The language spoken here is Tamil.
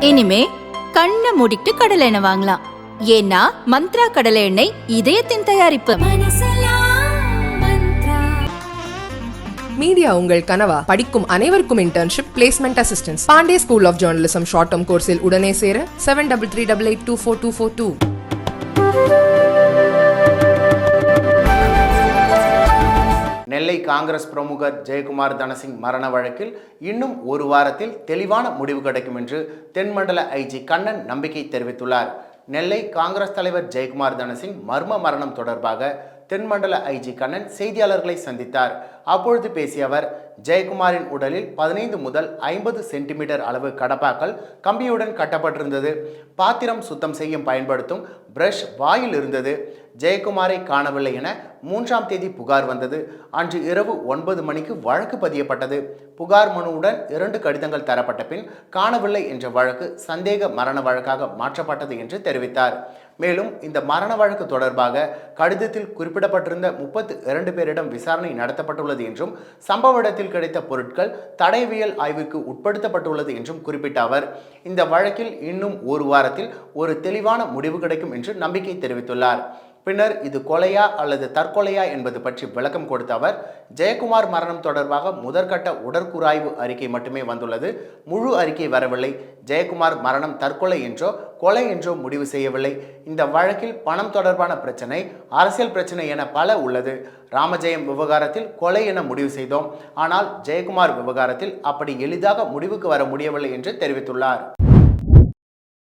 இனிமே கண்ணை மூடிட்டு கடலை எண்ணெய் வாங்கலாம். ஏன்னா மந்த்ரா கடலை எண்ணெய் இதயத்தின் தயாரிப்பு. மீடியா உங்கள் கனவா? படிக்கும் அனைவருக்கும் internship, placement assistance. Pandey school of journalism short term கோர்ஸில் உடனே சேர 7338824242. நெல்லை காங்கிரஸ் பிரமுகர் ஜெயக்குமார் தனசிங் மரண வழக்கில் இன்னும் ஒரு வாரத்தில் தெளிவான முடிவு கிடைக்கும் என்று தென்மண்டல ஐஜி கண்ணன் நம்பிக்கை தெரிவித்துள்ளார். நெல்லை காங்கிரஸ் தலைவர் ஜெயக்குமார் தனசிங் மர்ம மரணம் தொடர்பாக தென்மண்டல ஐஜி கண்ணன் செய்தியாளர்களை சந்தித்தார். அப்பொழுது பேசிய அவர், ஜெயக்குமாரின் உடலில் 15 முதல் 50 சென்டிமீட்டர் அளவு கடப்பாக்கள் கம்பியுடன் கட்டப்பட்டிருந்தது. பாத்திரம் சுத்தம் செய்யும் பயன்படுத்தும் பிரஷ் வாயில் இருந்தது. ஜெயக்குமாரை காணவில்லை என 3ஆம் தேதி புகார் வந்தது. அன்று இரவு 9 மணிக்கு வழக்கு பதியப்பட்டது. புகார் மனுவுடன் 2 கடிதங்கள் தரப்பட்ட பின் காணவில்லை என்ற வழக்கு சந்தேக மரண வழக்காக மாற்றப்பட்டது என்று தெரிவித்தார். மேலும் இந்த மரண வழக்கு தொடர்பாக கடிதத்தில் குறிப்பிடப்பட்டிருந்த 32 பேரிடம் விசாரணை நடத்தப்பட்டுள்ளது என்றும் சம்பவ இடத்தில் கிடைத்த பொருட்கள் தடயவியல் ஆய்வுக்கு உட்படுத்தப்பட்டுள்ளது என்றும் குறிப்பிட்ட அவர், இந்த வழக்கில் இன்னும் ஒரு வாரத்தில் ஒரு தெளிவான முடிவு கிடைக்கும் என்று நம்பிக்கை தெரிவித்துள்ளார். பின்னர் இது கொலையா அல்லது தற்கொலையா என்பது பற்றி விளக்கம் கொடுத்த அவர், ஜெயக்குமார் மரணம் தொடர்பாக முதற்கட்ட உடற்கூறாய்வு அறிக்கை மட்டுமே வந்துள்ளது. முழு அறிக்கை வரவில்லை. ஜெயக்குமார் மரணம் தற்கொலை என்றோ கொலை என்றோ முடிவு செய்யவில்லை. இந்த வழக்கில் பணம் தொடர்பான பிரச்சனை, அரசியல் பிரச்சனை என பல உள்ளது. ராமஜெயம் விவகாரத்தில் கொலை என முடிவு செய்தோம். ஆனால் ஜெயக்குமார் விவகாரத்தில் அப்படி எளிதாக முடிவுக்கு வர முடியவில்லை என்று தெரிவித்துள்ளார்.